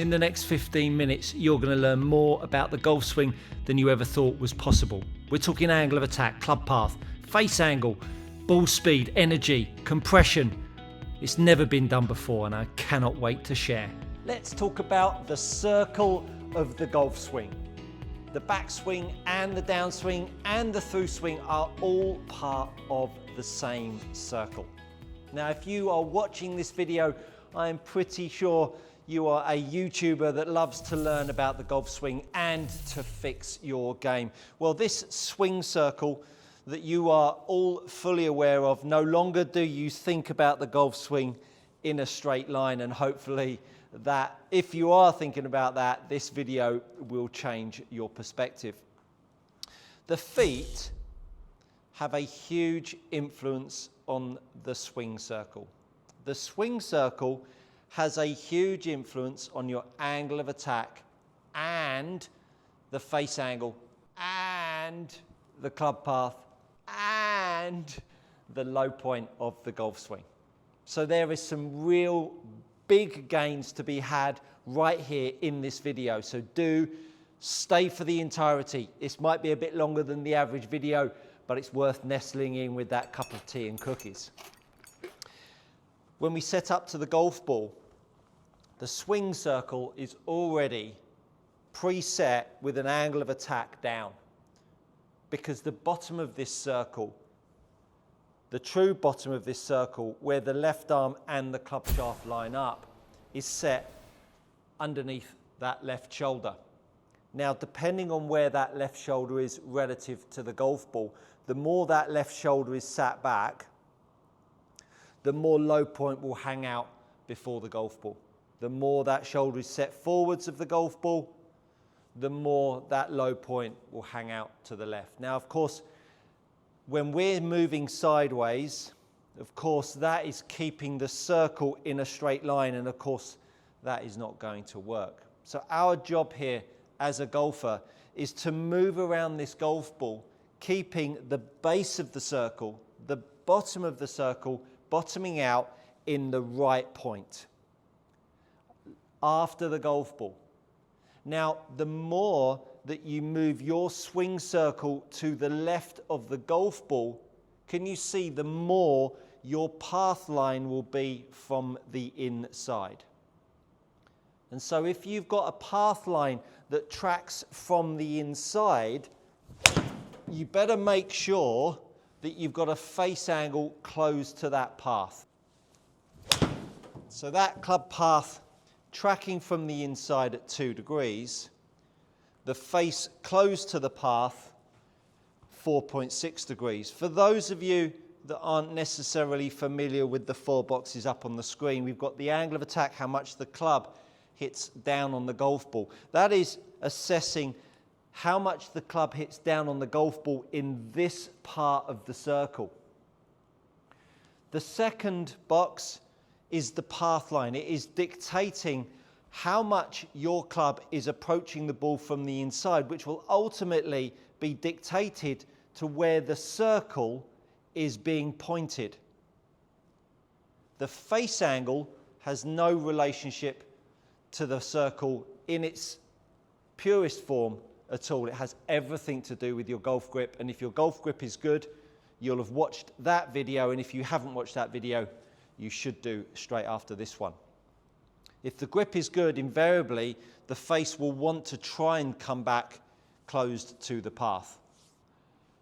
In the next 15 minutes, you're going to learn more about the golf swing than you ever thought was possible. We're talking angle of attack, club path, face angle, ball speed, energy, compression. It's never been done before and I cannot wait to share. Let's talk about the circle of the golf swing. The backswing and the downswing and the through swing are all part of the same circle. Now, if you are watching this video, I am pretty sure you are a YouTuber that loves to learn about the golf swing and to fix your game. Well, this swing circle that you are all fully aware of, no longer do you think about the golf swing in a straight line, and hopefully that if you are thinking about that, this video will change your perspective. The feet have a huge influence on the swing circle. The swing circle has a huge influence on your angle of attack and the face angle and the club path and the low point of the golf swing. So there is some real big gains to be had right here in this video. So do stay for the entirety. This might be a bit longer than the average video, but it's worth nestling in with that cup of tea and cookies. When we set up to the golf ball, the swing circle is already preset with an angle of attack down, because the bottom of this circle, the true bottom of this circle, where the left arm and the club shaft line up, is set underneath that left shoulder. Now, depending on where that left shoulder is relative to the golf ball, the more that left shoulder is sat back, the more low point will hang out before the golf ball. The more that shoulder is set forwards of the golf ball, the more that low point will hang out to the left. Now, of course, when we're moving sideways, of course, that is keeping the circle in a straight line, and of course, that is not going to work. So our job here as a golfer is to move around this golf ball, keeping the base of the circle, the bottom of the circle, bottoming out in the right point after the golf ball. Now, the more that you move your swing circle to the left of the golf ball, can you see the more your path line will be from the inside? And so if you've got a path line that tracks from the inside, you better make sure that you've got a face angle close to that path. So that club path tracking from the inside at 2 degrees, the face close to the path, 4.6 degrees. For those of you that aren't necessarily familiar with the 4 boxes up on the screen, we've got the angle of attack, how much the club hits down on the golf ball. That is assessing how much the club hits down on the golf ball in this part of the circle. The second box is the path line. It is dictating how much your club is approaching the ball from the inside, which will ultimately be dictated to where the circle is being pointed. The face angle has no relationship to the circle in its purest form at all. It has everything to do with your golf grip, and if your golf grip is good, you'll have watched that video, and if you haven't watched that video, you should do straight after this one. If the grip is good, invariably the face will want to try and come back closed to the path.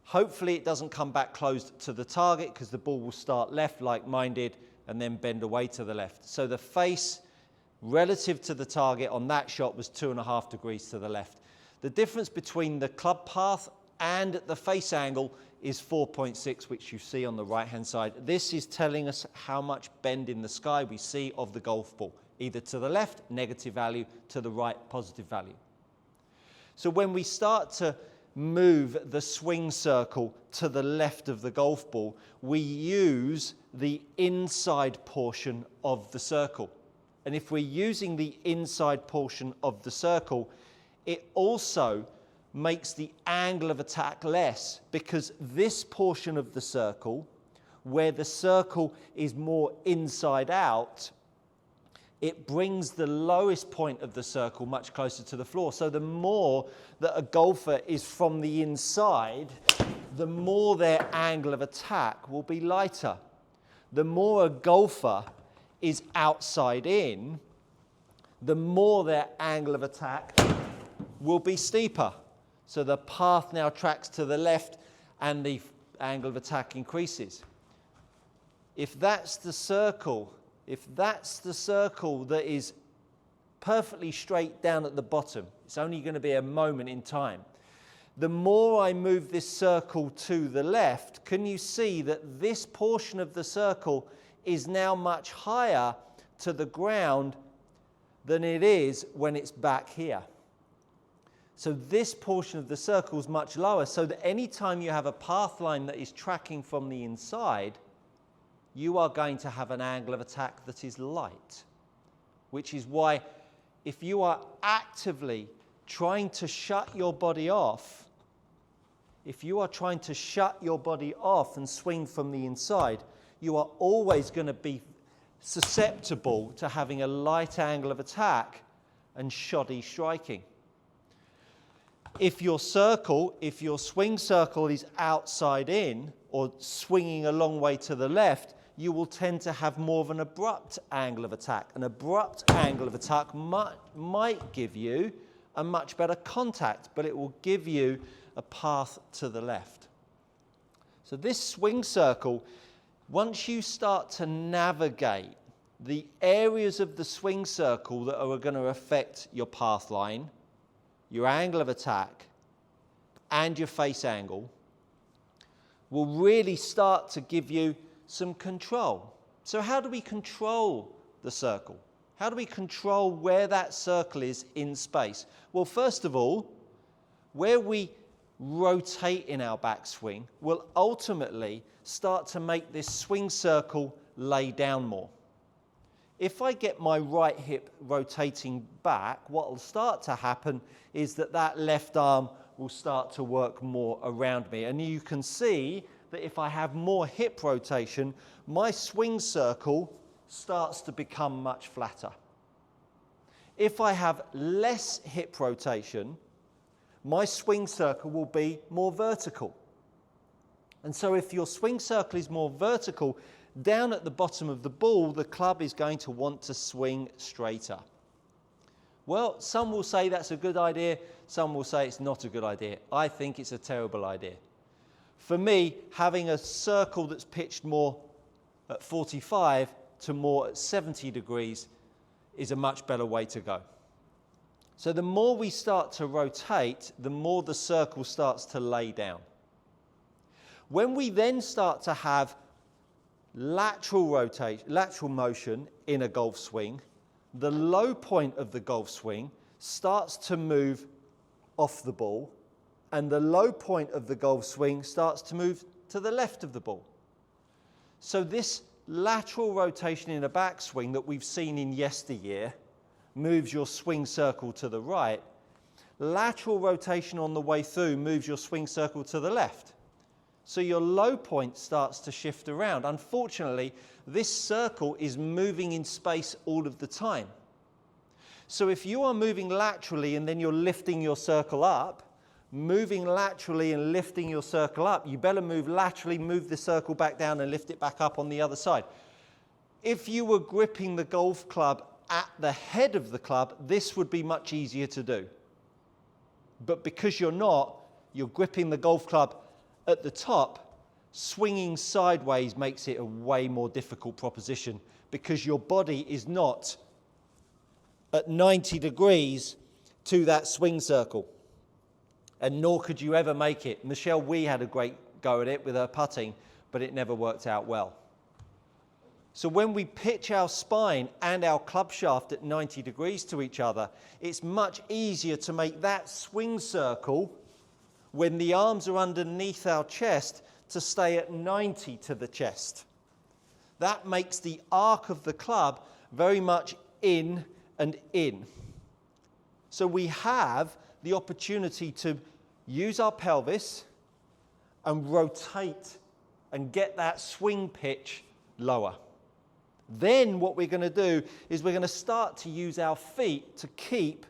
Hopefully it doesn't come back closed to the target, because the ball will start left like mine did and then bend away to the left. So the face relative to the target on that shot was 2.5 degrees to the left. The difference between the club path and the face angle is 4.6, which you see on the right hand side. This is telling us how much bend in the sky we see of the golf ball, either to the left, negative value, to the right, positive value. So when we start to move the swing circle to the left of the golf ball, we use the inside portion of the circle. And if we're using the inside portion of the circle, it also makes the angle of attack less, because this portion of the circle, where the circle is more inside out, it brings the lowest point of the circle much closer to the floor. So the more that a golfer is from the inside, the more their angle of attack will be lighter. The more a golfer is outside in, the more their angle of attack will be steeper. So the path now tracks to the left and the angle of attack increases. If that's the circle that is perfectly straight down at the bottom, it's only going to be a moment in time. The more I move this circle to the left, can you see that this portion of the circle is now much higher to the ground than it is when it's back here? So this portion of the circle is much lower, so that any time you have a path line that is tracking from the inside, you are going to have an angle of attack that is light. Which is why if you are actively trying to shut your body off, if you are trying to shut your body off and swing from the inside, you are always going to be susceptible to having a light angle of attack and shoddy striking. If your swing circle is outside in or swinging a long way to the left, you will tend to have more of an abrupt angle of attack. An abrupt angle of attack might give you a much better contact, but it will give you a path to the left. So this swing circle, once you start to navigate the areas of the swing circle that are going to affect your path line, your angle of attack, and your face angle, will really start to give you some control. So how do we control the circle? How do we control where that circle is in space? Well, first of all, where we rotate in our backswing will ultimately start to make this swing circle lay down more. If I get my right hip rotating back, what will start to happen is that left arm will start to work more around me. And you can see that if I have more hip rotation, my swing circle starts to become much flatter. If I have less hip rotation, my swing circle will be more vertical. And so if your swing circle is more vertical, down at the bottom of the ball, the club is going to want to swing straighter. Well, some will say that's a good idea, some will say it's not a good idea. I think it's a terrible idea. For me, having a circle that's pitched more at 45 to more at 70 degrees is a much better way to go. So the more we start to rotate, the more the circle starts to lay down. When we then start to have lateral motion in a golf swing, the low point of the golf swing starts to move off the ball, and the low point of the golf swing starts to move to the left of the ball. So this lateral rotation in a backswing that we've seen in yesteryear moves your swing circle to the right. Lateral rotation on the way through moves your swing circle to the left. So your low point starts to shift around. Unfortunately, this circle is moving in space all of the time. So if you are moving laterally and then you're lifting your circle up, moving laterally and lifting your circle up, you better move laterally, move the circle back down and lift it back up on the other side. If you were gripping the golf club at the head of the club, this would be much easier to do. But because you're not, you're gripping the golf club at the top, swinging sideways makes it a way more difficult proposition because your body is not at 90 degrees to that swing circle. And nor could you ever make it. Michelle Wee had a great go at it with her putting, but it never worked out well. So when we pitch our spine and our club shaft at 90 degrees to each other, it's much easier to make that swing circle when the arms are underneath our chest to stay at 90 to the chest. That makes the arc of the club very much in and in. So we have the opportunity to use our pelvis and rotate and get that swing pitch lower. Then what we're going to do is we're going to start to use our feet to keep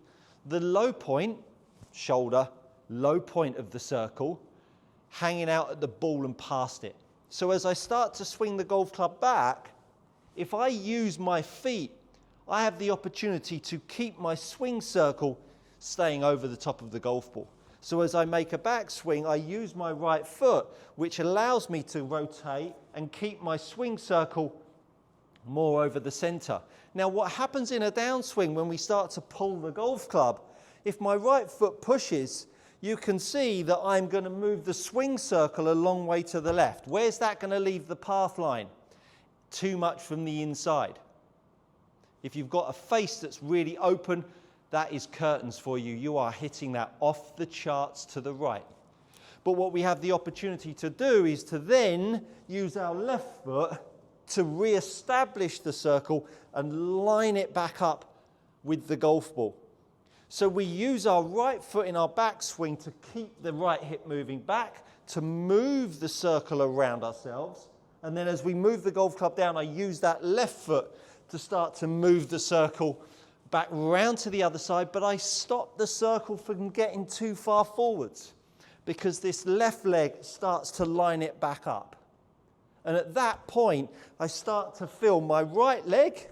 the low point, shoulder, low point of the circle, hanging out at the ball and past it. So as I start to swing the golf club back, if I use my feet, I have the opportunity to keep my swing circle staying over the top of the golf ball. So as I make a backswing, I use my right foot, which allows me to rotate and keep my swing circle more over the center. Now, what happens in a downswing when we start to pull the golf club, if my right foot pushes, you can see that I'm going to move the swing circle a long way to the left. Where's that going to leave the path line? Too much from the inside. If you've got a face that's really open, that is curtains for you. You are hitting that off the charts to the right. But what we have the opportunity to do is to then use our left foot to re-establish the circle and line it back up with the golf ball. So we use our right foot in our backswing to keep the right hip moving back, to move the circle around ourselves. And then as we move the golf club down, I use that left foot to start to move the circle back round to the other side, but I stop the circle from getting too far forwards because this left leg starts to line it back up. And at that point, I start to feel my right leg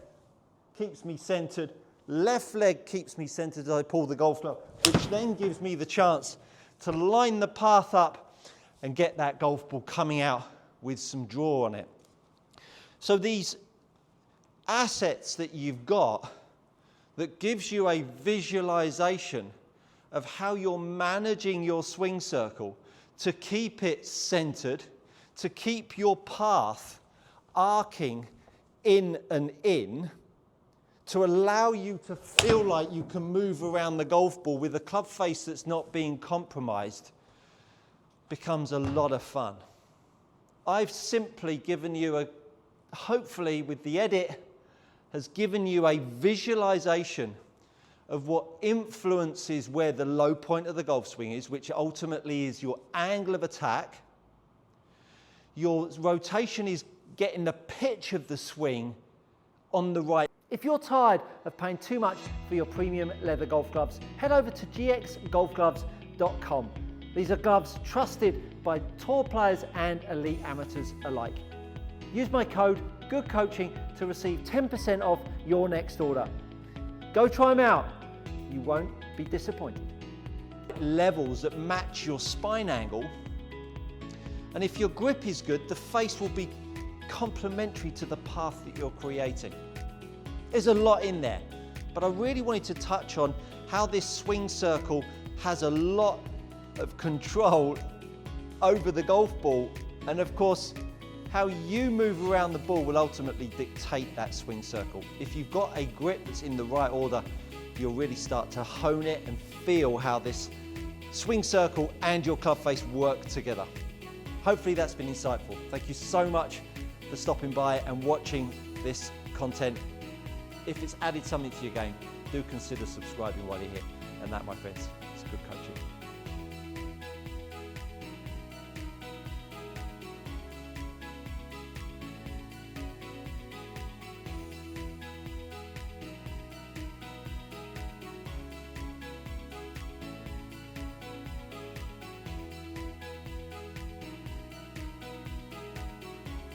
keeps me centered, left leg keeps me centered as I pull the golf club, which then gives me the chance to line the path up and get that golf ball coming out with some draw on it. So these assets that you've got that gives you a visualization of how you're managing your swing circle to keep it centered, to keep your path arcing in and in, to allow you to feel like you can move around the golf ball with a club face that's not being compromised, becomes a lot of fun. I've simply given you hopefully with the edit, has given you a visualization of what influences where the low point of the golf swing is, which ultimately is your angle of attack. Your rotation is getting the pitch of the swing on the right. If you're tired of paying too much for your premium leather golf gloves, head over to gxgolfgloves.com. These are gloves trusted by tour players and elite amateurs alike. Use my code GOODCOACHING to receive 10% off your next order. Go try them out. You won't be disappointed. Levels that match your spine angle. And if your grip is good, the face will be complementary to the path that you're creating. There's a lot in there, but I really wanted to touch on how this swing circle has a lot of control over the golf ball, and of course, how you move around the ball will ultimately dictate that swing circle. If you've got a grip that's in the right order, you'll really start to hone it and feel how this swing circle and your club face work together. Hopefully that's been insightful. Thank you so much for stopping by and watching this content. If it's added something to your game, do consider subscribing while you're here. And that, my friends, is good coaching.